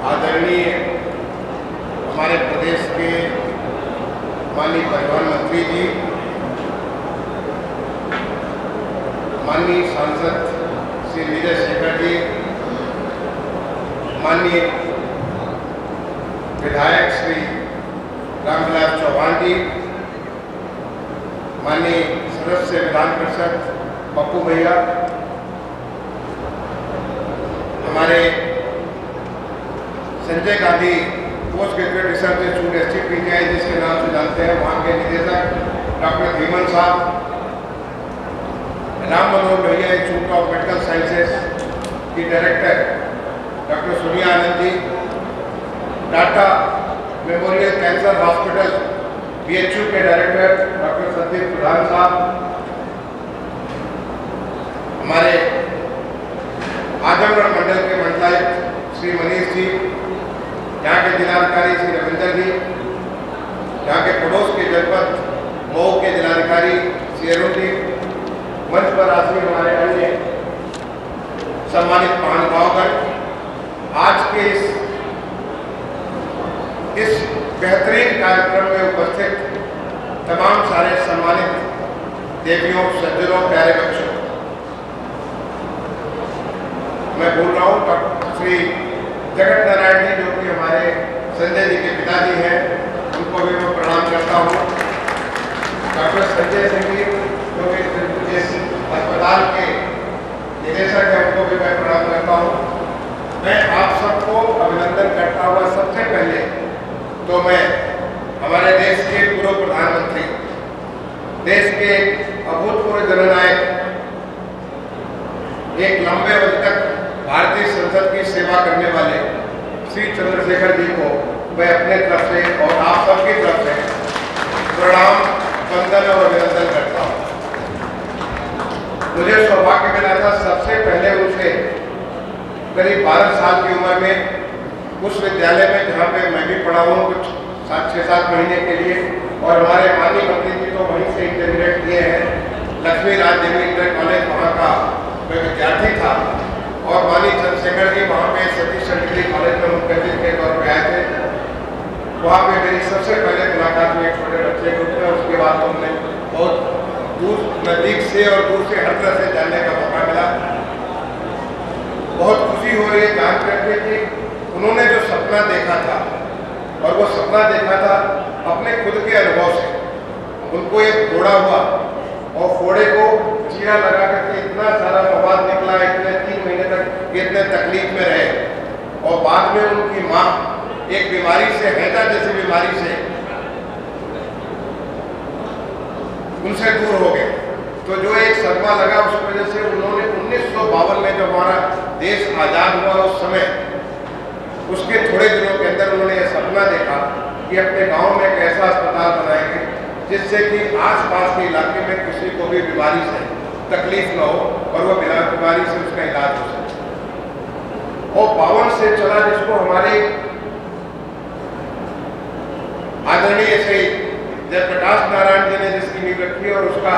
आदरणीय हमारे प्रदेश के माननीय परिवहन मंत्री जी, माननीय सांसद श्री विजय शेखर जी, माननीय विधायक श्री रामविलास चौहान जी, माननीय सदस्य विधान परिषद पप्पू भैया, हमारे Sanjay Gandhi post graduate research institute STPTI जिसके नाम से जानते हैं, वहाँ के निदेशक डॉक्टर धीमन साहब, Ram Manohar Lohia institute of medical sciences की director doctor Sonia Anand ji, Tata memorial cancer hospital BHU के डायरेक्टर डॉक्टर संदीप प्रधान साहब, हमारे आजमगढ़ मंडल के मंडलायुक्त श्री मनीष जी, यहाँ के जिलाधिकारी श्री रविंदर जी, यहाँ के पड़ोस के जनपद मऊ के जिलाधिकारी श्री अरुण जी, मंच पर आसीन हमारे अन्य सम्मानित महानुभावगण, आज के इस बेहतरीन कार्यक्रम में उपस्थित तमाम सारे सम्मानित देवियों, सज्जनों, प्यारे बच्चों, मैं बोल रहा हूँ डॉक्टर श्री जगत नारायण जी जो कि हमारे संजय जी के पिताजी हैं, उनको भी मैं प्रणाम करता हूँ। डॉक्टर संजय सिंह जी जो कि जिस अस्पताल के निदेशक हैं, उनको भी मैं प्रणाम करता हूँ। मैं आप सबको अभिनंदन करता हुआ सबसे पहले तो मैं हमारे देश के पूर्व प्रधानमंत्री, देश के अभूतपूर्व जननायक, एक लंबे अवधि तक भारतीय संसद की सेवा करने वाले श्री चंद्रशेखर जी को मैं अपने तरफ से और आप सबकी तरफ से प्रणाम, वंदन और अभिनंदन करता हूँ। मुझे सौभाग्य मिला था सबसे पहले उनसे करीब 12 साल की उम्र में उस विद्यालय में जहाँ पे मैं भी पढ़ा हूँ कुछ 6-7 महीने के लिए, और हमारे माननीय मंत्री जी तो वहीं से इंटरमीडिएट किए हैं, लक्ष्मी राज देवी इंटर कॉलेज वहाँ का मैं विद्यार्थी था, और माननीय चंद्रशेखर जी वहाँ पे सतीश डिग्री कॉलेज में मुख्य अतिथि के तौर पर आए थे। वहाँ पे मेरी सबसे पहले मुलाकात हुई एक छोटे बच्चे के रूप में, उसके बाद तो हमने बहुत दूर नज़दीक से और दूर से हर तरह से जानने का मौका मिला। बहुत खुशी हो रही है जान करके कि उन्होंने जो सपना देखा था, और वो सपना देखा था अपने खुद के अनुभव से। उनको एक घोड़ा हुआ और घोड़े को चीरा लगा करके इतना सारा मवाद निकला, इतने 3 महीने तक इतने तकलीफ में रहे, और बाद में उनकी माँ एक बीमारी से, हैजा जैसी बीमारी से उनसे दूर हो गए। तो जो एक सदमा लगा उस वजह से उन्होंने 1952 में जब हमारा देश आज़ाद हुआ उस समय, उसके थोड़े दिनों के अंदर उन्होंने यह सपना देखा कि अपने गांव में एक ऐसा अस्पताल बनाएंगे जिससे कि आसपास के इलाके में किसी को भी बीमारी से तकलीफ न हो और वह बीमारी से उसका इलाज हो सके। और 52 से चला, जिसको हमारे आदरणीय श्री जयप्रकाश नारायण जी ने जिसकी नींव रखी, और उसका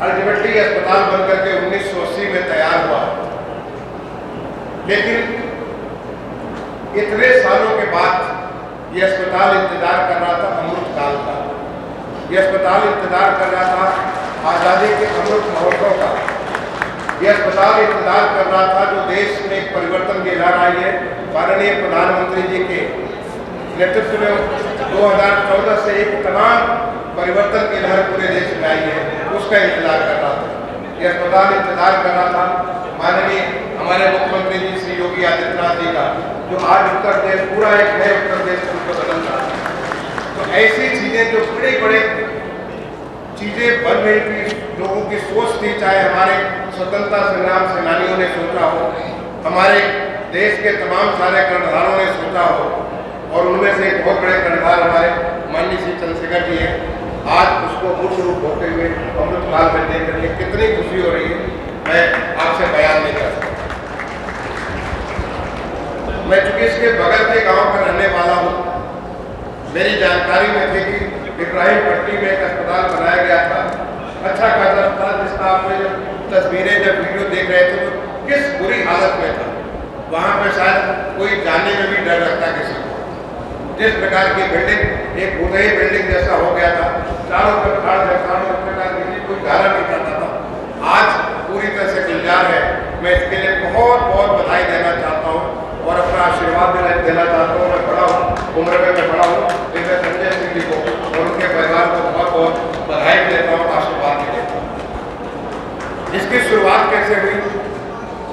अल्टीमेटली अस्पताल बनकर के 1980 में तैयार हुआ। लेकिन इतने सालों के बाद ये अस्पताल इंतजार कर रहा था अमृत काल का, ये अस्पताल इंतजार कर रहा था आज़ादी के अमृत महोत्सव का, ये अस्पताल इंतजार कर रहा था जो देश में एक परिवर्तन की लहर आई है माननीय प्रधानमंत्री जी के नेतृत्व में 2014 से एक तमाम परिवर्तन की लहर पूरे देश में आई है, उसका इंतजार कर रहा था। ये अस्पताल इंतजार कर रहा था माननीय हमारे मुख्यमंत्री जी श्री योगी आदित्यनाथ जी का, जो आज उत्तर प्रदेश पूरा एक नए उत्तर प्रदेश को बदल रहा है। तो ऐसी चीजें जो बड़े चीजें बन रही थी, लोगों की सोच थी, चाहे हमारे स्वतंत्रता संग्राम सेनानियों ने सोचा हो, हमारे देश के तमाम सारे कर्णधारों ने सोचा हो, और उनमें से एक बहुत बड़े कर्णधार हमारे माननीय श्री चंद्रशेखर जी हैं, आज उसको मूर्त रूप होते हुए अमृत काल में देख करके कितनी खुशी हो रही है, मैं आपसे बयान नहीं कर सकता। मैं चूंकि इसके बगल के गांव का रहने वाला हूँ, मेरी जानकारी में थी कि इब्राहिम पट्टी में एक अस्पताल बनाया गया था, अच्छा खासा अस्पताल, जिसका आपने जब तस्वीरें जब वीडियो देख रहे थे तो किस बुरी हालत में था। वहाँ पे शायद कोई जाने में भी डर लगता किसी को। जिस प्रकार की बिल्डिंग एक भूतही बिल्डिंग जैसा हो गया था, चारों तरफ प्रकार की कोई धारा नहीं चाहता था, आज पूरी तरह से गुलजार है। मैं इसके लिए बहुत बहुत बधाई देना चाहता हूँ और अपना आशीर्वाद देना चाहता हूँ। मैं बड़ा हूँ, उम्र में मैं बड़ा हूँ, इसलिए संजय सिंह जी को और उनके परिवार को बहुत बहुत बधाई देता हूँ, आशीर्वाद भी देता हूँ। इसकी शुरुआत कैसे हुई?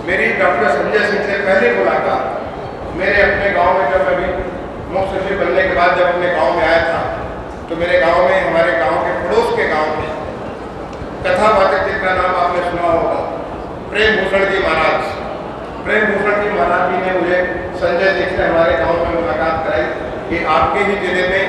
मेरी डॉक्टर संजय सिंह से पहली मुलाकात मेरे अपने गांव में, जब मैं मुख्य सचिव बनने के बाद जब अपने गांव में आया था, तो मेरे गांव में, हमारे गांव के पड़ोस के गांव में कथावाचक जिनका नाम आपने सुना होगा, प्रेम भूषण जी महाराज। प्रेम भूषण जी महाराज जी ने मुझे संजय जी से हमारे गांव में मुलाकात कराई कि आपके ही जिले में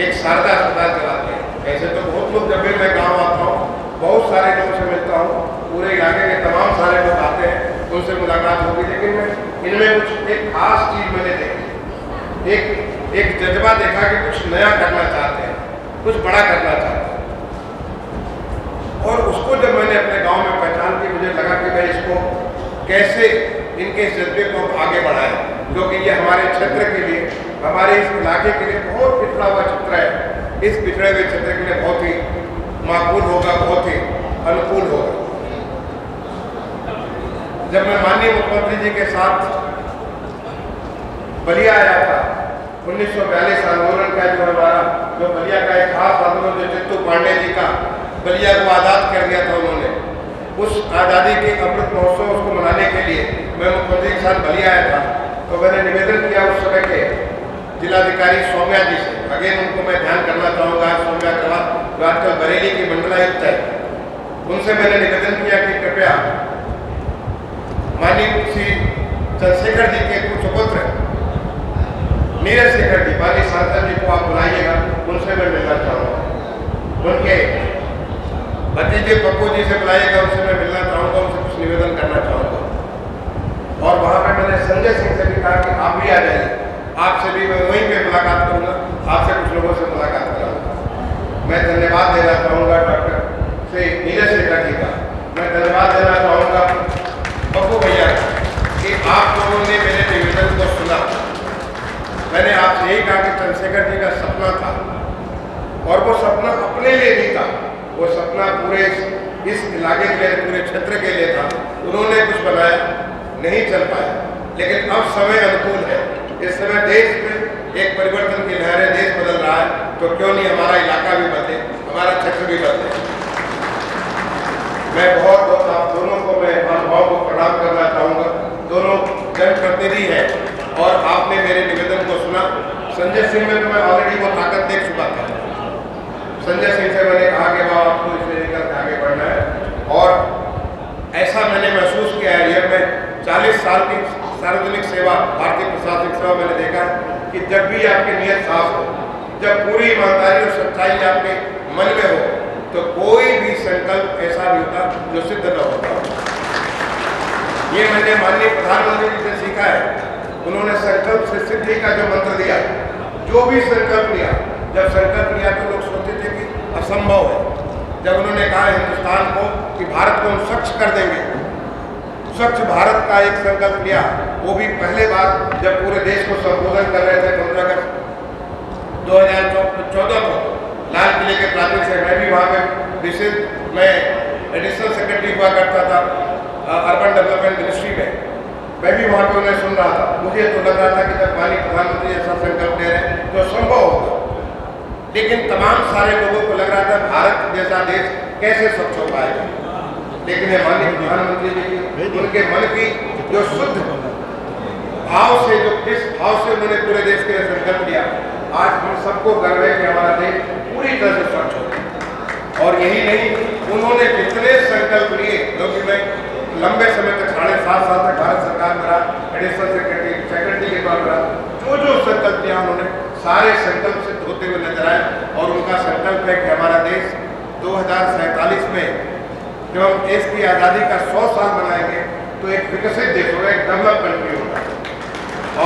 एक शारदा अस्पताल चलाते हैं। ऐसे तो बहुत लोग, जब भी मैं गाँव आता हूँ बहुत सारे लोगों से मिलता हूँ, पूरे इलाके के तमाम सारे लोग आते हैं, उनसे मुलाकात होगी, लेकिन मैं इनमें कुछ एक खास चीज़ मैंने देखी, एक जज्बा देखा कि कुछ नया करना चाहते हैं, कुछ बड़ा करना चाहते हैं। और उसको जब मैंने अपने गांव में पहचान की, मुझे लगा कि मैं इसको कैसे, इनके इस जज्बे को आगे बढ़ाएं, क्योंकि ये हमारे क्षेत्र के लिए, हमारे इस इलाके के लिए बहुत पिछड़ा हुआ क्षेत्र है। इस पिछड़े हुए क्षेत्र के लिए बहुत ही माकूल होगा, बहुत ही अनुकूल होगा। जब मैं माननीय मुख्यमंत्री जी के साथ बलिया आया था, 1942 आंदोलन का जो बलिया का एक खास आंदोलन, जो चित्तू पांडे जी का बलिया को आज़ाद कर दिया था उन्होंने, उस आज़ादी के अमृत महोत्सव उसको मनाने के लिए मैं मुख्यमंत्री के साथ बलिया आया था। तो मैंने निवेदन किया उस समय के जिलाधिकारी सौम्या जी से, अगेन उनको मैं ध्यान करना चाहूँगा, सौम्या अग्रवाल जो आजकल बरेली की मंडलायुक्त है, उनसे मैंने निवेदन किया कि कृपया माननीय श्री चंद्रशेखर जी के कुछ पुत्र नीरज शेखर जी, माननीय सांसद जी को आप बुलाइएगा, उनसे मैं मिलना चाहूँगा। उनके भतीजे पप्पू जी से बुलाइएगा, उनसे मैं मिलना चाहूँगा, उनसे कुछ निवेदन करना चाहूँगा। और वहाँ पर मैंने संजय सिंह से भी कहा कि आप भी आ जाइए, आपसे भी मैं वहीं पे मुलाकात करूँगा, आपसे कुछ लोगों से मुलाकात कराऊँगा। मैं धन्यवाद देना चाहूँगा डॉक्टर श्री नीरज शेखर जी का, मैं धन्यवाद देना चाहूँगा पप्पू भैया कि आप लोगों ने मेरे निवेदन को सुना। मैंने आपसे यही कहा कि चंद्रशेखर जी का सपना था, और वो सपना अपने लिए नहीं था, वो सपना पूरे इस इलाके के लिए, पूरे क्षेत्र के लिए था। उन्होंने कुछ बनाया, नहीं चल पाया, लेकिन अब समय अनुकूल है। इस समय देश में एक परिवर्तन की लहर है, देश बदल रहा है, तो क्यों नहीं हमारा इलाका भी बदले, हमारा क्षेत्र भी बदले। मैं बहुत बहुत आप दोनों को, मैं महानुभाव को प्रणाम करना चाहूँगा। दोनों जनप्रतिनिधि हैं और आपने मेरे निवेदन को सुना। संजय सिंह में तो मैं ऑलरेडी वो ताकत देख चुका था। संजय सिंह से मैंने कहा कि बाबा आपको इसे लेकर के आगे बढ़ना है, और ऐसा मैंने महसूस किया है। यह मैं 40 साल की सार्वजनिक सेवा, भारतीय प्रशासनिक सेवा, मैंने देखा कि जब भी आपकी नीयत साफ हो, जब पूरी ईमानदारी और सच्चाई आपके मन में हो, तो कोई भी संकल्प ऐसा नहीं होता जो सिद्ध न होता। ये मैंने माननीय प्रधानमंत्री जी से सीखा है। उन्होंने संकल्प से सिद्धि का जो मंत्र दिया, जो भी संकल्प लिया, जब संकल्प लिया तो लोग सोचते थे कि असंभव है। जब उन्होंने कहा हिंदुस्तान को कि भारत को हम स्वच्छ कर देंगे, स्वच्छ भारत का एक संकल्प लिया, वो भी पहले बार जब पूरे देश को संबोधन कर रहे थे 15 अगस्त 2014 को लाल किले के प्राचीर से। मैं भी वहाँ पे विशेष, मैं एडिशनल सेक्रेटरी हुआ करता था अर्बन डेवलपमेंट मिनिस्ट्री में, मैं भी वहाँ पे उन्हें सुन रहा था। मुझे तो लग रहा था कि जब माननीय प्रधानमंत्री ऐसा संकल्प ले रहे हैं तो संभव होगा, लेकिन तमाम सारे लोगों को लग रहा था भारत जैसा देश कैसे स्वच्छ हो पाएगा। लेकिन ये माननीय प्रधानमंत्री जी, उनके मन की जो शुद्ध भाव से, जो किस भाव से उन्होंने पूरे देश के लिए संकल्प लिया, आज हम सबको गर्व है कि हमारा देश पूरी तरह से स्वच्छ हो। और यही नहीं, उन्होंने जितने संकल्प लिए, क्योंकि मैं लंबे समय तक 7.5 साल तक भारत सरकार में रहा, एडिशनल सेक्रेटरी के तौर पर जो संकल्प लिया, उन्होंने सारे संकल्प सिद्ध होते हुए नजर आए। और उनका संकल्प है कि हमारा देश 2047 में जब हम देश की आज़ादी का 100 साल मनाएंगे तो एक विकसित देश होगा, एक डेवलप कंट्री होगा।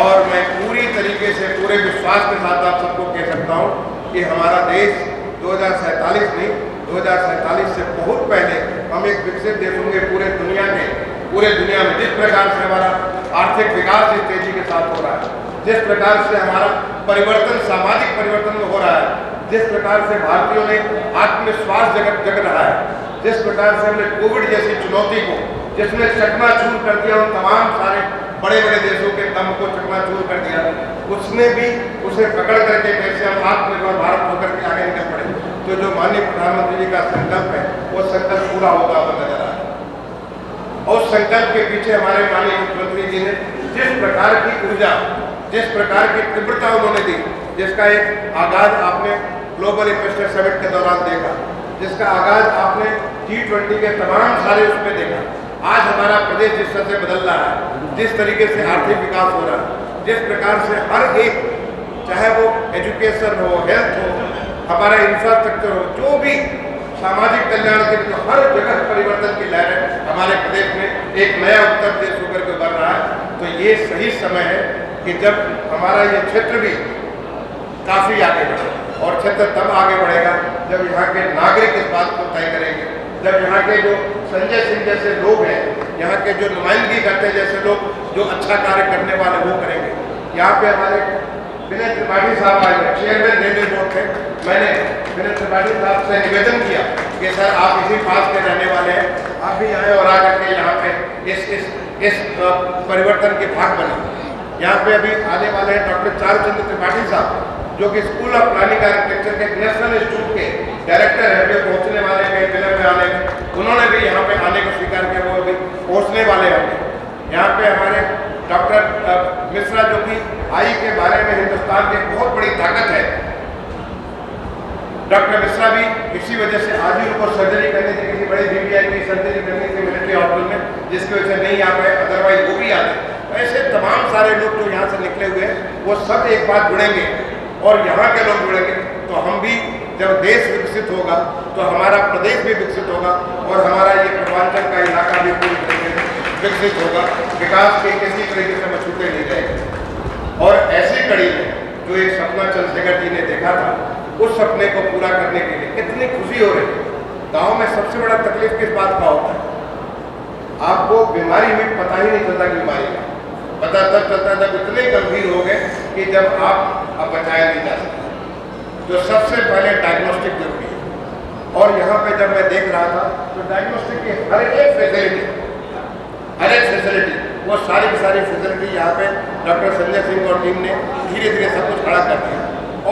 और मैं पूरी तरीके से, पूरे विश्वास के साथ आप सबको कह सकता हूँ कि हमारा देश 2047 नहीं, 2047 से बहुत पहले हम एक विकसित देश होंगे पूरे दुनिया में। जिस प्रकार से हमारा आर्थिक विकास जिस तेजी के साथ हो रहा है, जिस प्रकार से हमारा परिवर्तन सामाजिक परिवर्तन में हो रहा है, जिस प्रकार से भारतीयों ने आत्मविश्वास जग रहा है, जिस प्रकार से हमने कोविड जैसी चुनौती को जिसने चकनाचूर कर दिया, उन तमाम सारे बड़े बड़े देशों के दम को चकनाचूर कर दिया, उसने भी उसे पकड़ करके कैसे हम आत्मनिर्भर भारत होकर के आगे निकल पड़े। तो जो माननीय प्रधानमंत्री जी का संकल्प है वो संकल्प पूरा होता हुआ नजर आ रहा है। और उस संकल्प के पीछे हमारे माननीय मुख्यमंत्री जी ने जिस प्रकार की ऊर्जा, जिस प्रकार की तीव्रता उन्होंने दी, जिसका एक आगाज आपने ग्लोबल इन्वेस्टर समिट के दौरान देखा, जिसका आगाज आपने G20 के तमाम सारे उसमें देखा। आज हमारा प्रदेश जिस तरह से बदल रहा है, जिस तरीके से आर्थिक विकास हो रहा है, जिस प्रकार से हर एक, चाहे वो एजुकेशन हो, हेल्थ हो, हमारा इंफ्रास्ट्रक्चर हो, जो भी सामाजिक कल्याण के लिए हर जगह परिवर्तन की लहर है हमारे प्रदेश में, एक नया उत्तर प्रदेश होकर के उभर रहा है। तो ये सही समय है कि जब हमारा ये क्षेत्र भी काफ़ी आगे बढ़े, और क्षेत्र तब आगे बढ़ेगा जब यहाँ के नागरिक इस बात को तय करेंगे, जब यहाँ के जो संजय सिंह जैसे लोग हैं, यहाँ के जो नुमाइंदगी करते जैसे लोग जो अच्छा कार्य करने वाले वो करेंगे। यहाँ पे हमारे विनय त्रिपाठी साहब आए हैं, चेयरमैन रेलवे बोर्ड थे। मैंने विनय त्रिपाठी साहब से निवेदन किया कि सर आप इसी पास के रहने वाले हैं, आप भी आए और आकर के यहाँ पे इस परिवर्तन के भाग बने। यहाँ पे अभी आने वाले हैं डॉक्टर चारुचंद्र त्रिपाठी साहब, जो कि स्कूल ऑफ प्लानिंग आर्किटेक्चर के नेशनल इंस्टीट्यूट के डायरेक्टर है, वे पहुँचने वाले हैं जिले में आने में, उन्होंने भी यहाँ पे आने को स्वीकार किया, वो भी पहुँचने वाले होंगे। यहाँ पे हमारे डॉक्टर मिश्रा, जो कि आई के बारे में हिंदुस्तान की बहुत बड़ी ताकत है, डॉक्टर मिश्रा भी इसी वजह से आज ही उनको सर्जरी करनी थी, किसी बड़ी बीबीआई की सर्जरी करनी थी मिलिट्री हॉस्पिटल में, जिसकी वजह से नहीं आ पाए, अदरवाइज वो भी आते। ऐसे तमाम सारे लोग जो यहाँ से निकले हुए हैं वो सब एक बात जुड़ेंगे और यहाँ के लोग जुड़ेंगे, तो हम भी जब देश विकसित होगा तो हमारा प्रदेश भी विकसित होगा और हमारा ये पूर्वांचल का इलाका भी पूरी तरीके से विकसित होगा, विकास के किसी तरीके से मछूते नहीं रहेंगे। और ऐसी कड़ी में जो एक सपना चंद्रशेखर जी ने देखा था, उस सपने को पूरा करने के लिए कितनी खुशी हो रही है। गाँव में सबसे बड़ा तकलीफ किस बात का होता है, आपको बीमारी में पता ही नहीं चलता कि बीमारी का पता तब चलता जब इतने गंभीर हो गए कि जब आप अब बचाया नहीं जा सकते। तो सबसे पहले डायग्नोस्टिक जरूरी है। और यहाँ पे जब मैं देख रहा था तो डायग्नोस्टिक की हर एक फैसिलिटी वो सारी की सारी फैसिलिटी यहाँ पे डॉक्टर संजय सिंह और टीम ने धीरे धीरे सब कुछ खड़ा कर दिया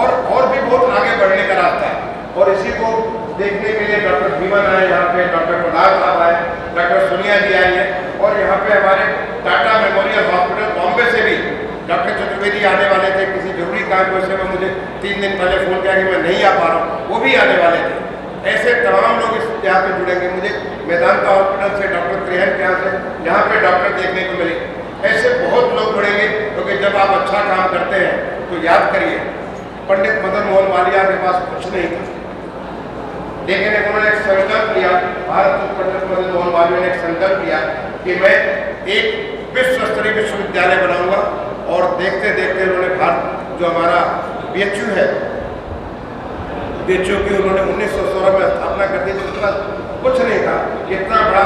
और भी बहुत आगे बढ़ने का रास्ता है। और इसी को देखने के लिए डॉक्टर भीमन आए, यहाँ पे डॉक्टर प्रधान साहब आए, डॉक्टर सोनिया जी आई है, और यहाँ पे हमारे टाटा मेमोरियल हॉस्पिटल बॉम्बे से भी डॉक्टर चतुर्वेदी आने वाले थे। किसी जरूरी काम की वजह से मुझे 3 दिन पहले फ़ोन किया कि मैं नहीं आ पा रहा हूँ, वो भी आने वाले थे। ऐसे तमाम लोग इस यहाँ पे जुड़ेंगे। मुझे मेदांता हॉस्पिटल से डॉक्टर त्रिहन के यहाँ से यहाँ पे डॉक्टर देखने को मिले। ऐसे बहुत लोग जुड़ेंगे, क्योंकि जब आप अच्छा काम करते हैं तो याद करिए, पंडित मदन मोहन मालवीय के पास कुछ नहीं था, लेकिन उन्होंने एक संकल्प लिया, भारत पंडित मदन मोहन मालवीय ने एक संकल्प लिया कि मैं एक विश्व स्तरीय विश्वविद्यालय बनाऊंगा। और देखते देखते उन्होंने भारत जो हमारा BHU है, BHU की उन्होंने 1916 में स्थापना कर दी। तो इतना कुछ नहीं था, इतना बड़ा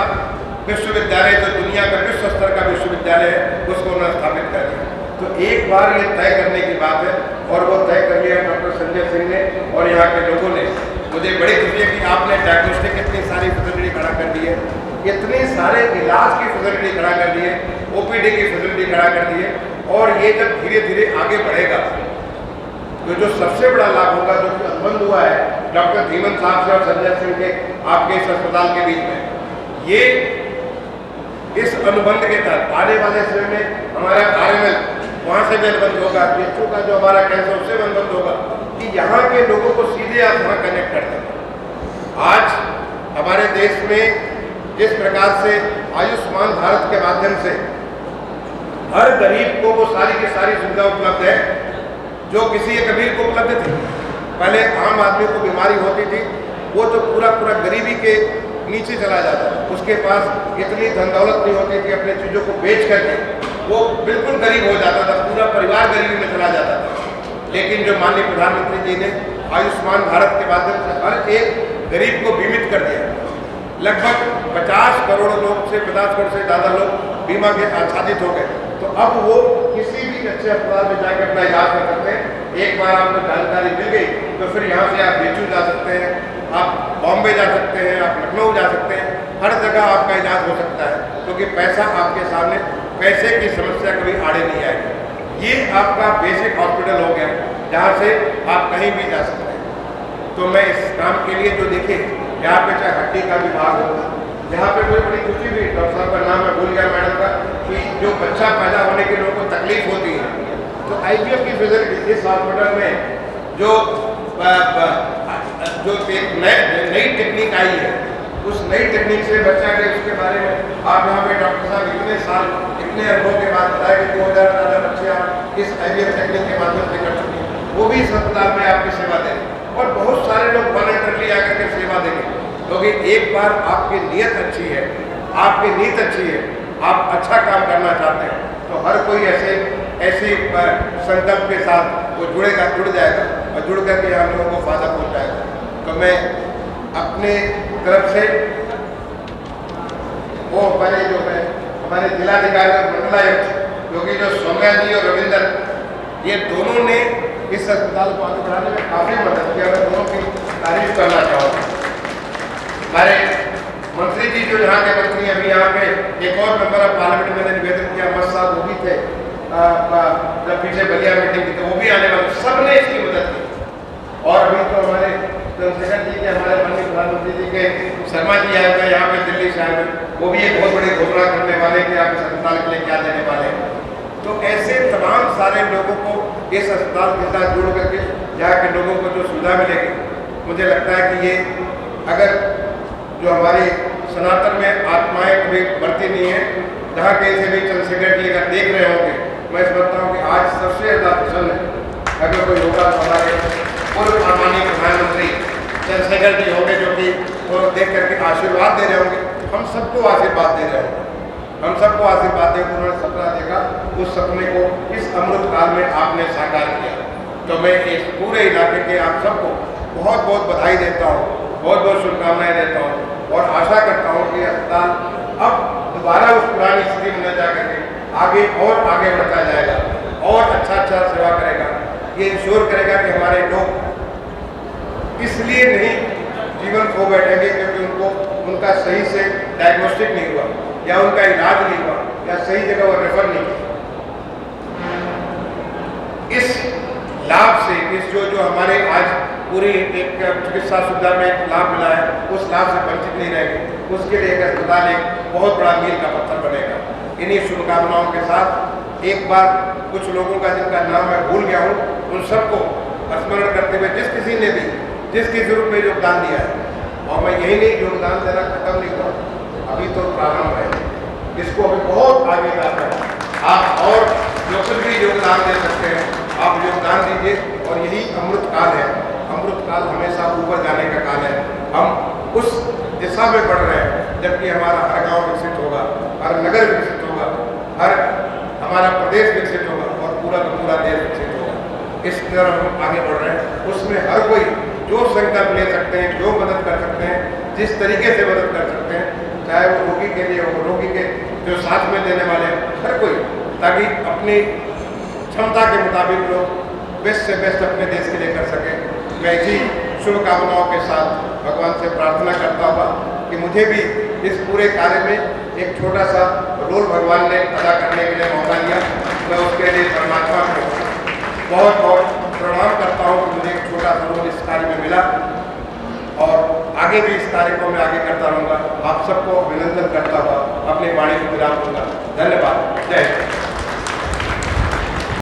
विश्वविद्यालय जो दुनिया का विश्व स्तर का विश्वविद्यालय है, उसको उन्होंने स्थापित कर दिया। तो एक बार ये तय करने की बात है, और वो तय कर लिया डॉक्टर संजय सिंह ने और यहाँ के लोगों ने। मुझे बड़ी खुशी है कि आपने डायग्नोस्टिक इतनी सारी फैसिलिटी खड़ा कर दी है, इतने सारे इलाज की फैसिलिटी खड़ा कर दी है, OPD की फैसिलिटी खड़ा कर दी है। और ये जब धीरे धीरे आगे बढ़ेगा तो जो सबसे बड़ा लाभ होगा, जो कि अनुबंध हुआ है डॉक्टर धीमन साहब से और संजय सिंह के आपके इस अस्पताल के बीच में, ये इस अनुबंध के तहत आने वाले समय में हमारा RML वहाँ से भी अनुबंध होगा, BHU का जो हमारा कैंसर उससे भी अनुबंध होगा, कि यहाँ के लोगों को सीधे आप वहाँ कनेक्ट कर दें। आज हमारे देश में जिस प्रकार से आयुष्मान भारत के माध्यम से हर गरीब को वो सारी की सारी सुविधा उपलब्ध है जो किसी एक अमीर को उपलब्ध थी। पहले आम आदमी को बीमारी होती थी, वो तो पूरा गरीबी के नीचे चला जाता था, उसके पास इतनी धन दौलत नहीं होती थी, अपने चीज़ों को बेच करके वो बिल्कुल गरीब हो जाता था, पूरा परिवार गरीबी में चला जाता था। लेकिन जो माननीय प्रधानमंत्री जी ने आयुष्मान भारत के माध्यम से हर एक गरीब को बीमित कर दिया। लगभग 50 करोड़ लोग से 50 करोड़ से ज़्यादा लोग बीमा के आच्छादित हो गए। तो अब वो किसी भी अच्छे अस्पताल में जाकर अपना इलाज कर सकते हैं। एक बार आपको जानकारी मिल गई तो फिर यहाँ से आप बीचू जा सकते हैं, आप बॉम्बे जा सकते हैं, आप लखनऊ जा सकते हैं, हर जगह आपका इलाज हो सकता है, क्योंकि पैसा आपके सामने, पैसे की समस्या कभी आड़े नहीं आएगी। ये आपका बेसिक हॉस्पिटल हो गया जहाँ से आप कहीं भी जा सकते हैं। तो मैं इस काम के लिए जो देखे यहाँ पे चाहे हड्डी का विभाग होगा, यहाँ पे मुझे बड़ी खुशी हुई, डॉक्टर साहब का नाम मैं भूल गया मैडम का, कि जो बच्चा पैदा होने के लोगों को तकलीफ होती है तो IVF की फैसिलिटी इस हॉस्पिटल में जो एक नई टेक्निक आई है, उस नई टेक्निक से बच्चा के उसके बारे में आप यहाँ पे डॉक्टर साहब इतने साल इतने अनुभव के बाद बताया कि 2000 ज़्यादा बच्चे आप इस IVF टेक्निक के माध्यम से कर चुके हैं, वो भी इस अस्पताल में आपकी सेवा देंगे और बहुत सारे लोग वॉलंटियरली आकर के सेवा देंगे। क्योंकि एक बार आपकी नीयत अच्छी है, आपकी नीयत अच्छी है, आप अच्छा काम करना चाहते हैं तो हर कोई ऐसे संकल्प के साथ वो जुड़ जाएगा और जुड़ करके हम लोगों को फायदा पहुंचाएगा। तो मैं अपने तरफ से वो हमारे जिलाधिकारी और मंडलायुक्त क्योंकि जो सौम्या जी और रविंदर, ये दोनों ने इस अस्पताल को आगे बढ़ाने में काफ़ी मदद की। मैं दोनों की तारीफ करना चाहूँगा। हमारे मंत्री जी जो यहाँ के मंत्री अभी यहाँ पे एक और मेंबर ऑफ पार्लियामेंट मैंने निवेदन किया, मत साहब वो भी थे, जब पीछे बलिया मीटिंग की तो वो भी आने वाले, सबने इसकी मदद की। और अभी तो हमारे चंद्रशेखर जी के, हमारे माननीय प्रधानमंत्री जी के शर्मा जी आए हुए यहाँ पे दिल्ली से आए हुए, वो भी एक बहुत बड़ी घोषणा करने वाले कि आप इस अस्पताल के लिए क्या देने वाले हैं। तो ऐसे तमाम सारे लोगों को इस अस्पताल के साथ जोड़ करके यहाँ के लोगों को जो सुविधा मिलेगी, मुझे लगता है कि ये अगर जो हमारी सनातन में आत्माएं कभी बढ़ती नहीं है, जहाँ कहीं से भी चंद्रशेखर जी अगर देख रहे होंगे, मैं समझता हूँ कि आज सबसे ज़्यादा प्रसन्न है अगर कोई होगा तो हमारे पूर्व माननीय प्रधानमंत्री चंद्रशेखर जी होंगे, जो कि वो देख करके आशीर्वाद दे रहे होंगे, हम सबको आशीर्वाद दे रहे होंगे, हम सबको आशीर्वाद दे। उन्होंने सपना देखा, उस सपने को इस अमृत काल में आपने साकार किया। तो मैं इस पूरे इलाके के आप सबको बहुत बहुत बधाई देता हूँ, बहुत बहुत शुभकामनाएं देता हूँ और आशा करता हूँ कि अस्पताल अब दोबारा उस पुरानी स्थिति में न जाकर के आगे और आगे बढ़ता जाएगा और अच्छा सेवा करेगा। ये इंश्योर करेगा कि हमारे लोग इसलिए नहीं जीवन खो बैठेंगे क्योंकि उनको उनका सही से डायग्नोस्टिक नहीं हुआ या उनका इलाज नहीं हुआ या सही जगह वो रेफर नहीं किया। इस लाभ से इस जो हमारे आज पूरी एक चिकित्सा सुविधा में लाभ मिला है, उस लाभ से वंचित नहीं रहेंगे। उसके लिए एक अस्पताल एक बहुत बड़ा मील का पत्थर बनेगा। इन्हीं शुभकामनाओं के साथ एक बार कुछ लोगों का जिनका नाम मैं भूल गया हूँ, उन सबको स्मरण करते हुए जिस किसी ने भी जिस किसी रूप में योगदान दिया है, और मैं यही नहीं योगदान देना खत्म नहीं हुआ, अभी तो प्रारंभ है, इसको अभी बहुत आगे जाता है। आप और जो कुछ भी योगदान दे सकते हैं आप योगदान दीजिए और यही अमृत काल है। अमृत काल हमेशा ऊपर जाने का काल है। हम उस दिशा में बढ़ रहे हैं जबकि हमारा हर गांव विकसित होगा, हर नगर विकसित होगा, हर हमारा प्रदेश विकसित होगा और पूरा का पूरा देश विकसित होगा। इस तरह हम आगे बढ़ रहे हैं। उसमें हर कोई जो संकल्प ले सकते हैं, जो मदद कर सकते हैं, जिस तरीके से मदद कर सकते हैं, चाहे वो रोगी के लिए हो, रोगी के जो साथ में देने वाले हैं, हर कोई, ताकि अपनी क्षमता के मुताबिक लोग बेस्ट से बेस्ट अपने देश के लिए कर सकें। मैं इसी शुभकामनाओं के साथ भगवान से प्रार्थना करता हुआ कि मुझे भी इस पूरे कार्य में एक छोटा सा रोल भगवान ने अदा करने के लिए मौका दिया। मैं उसके लिए परमात्मा को बहुत बहुत प्रणाम करता हूँ कि मुझे एक छोटा सा रोल इस कार्य में मिला और आगे भी इस कार्य को मैं आगे करता रहूँगा। आप सबको अभिनंदन करता हुआ अपनी वाणी को विराम दूंगा। धन्यवाद। जय हिंद।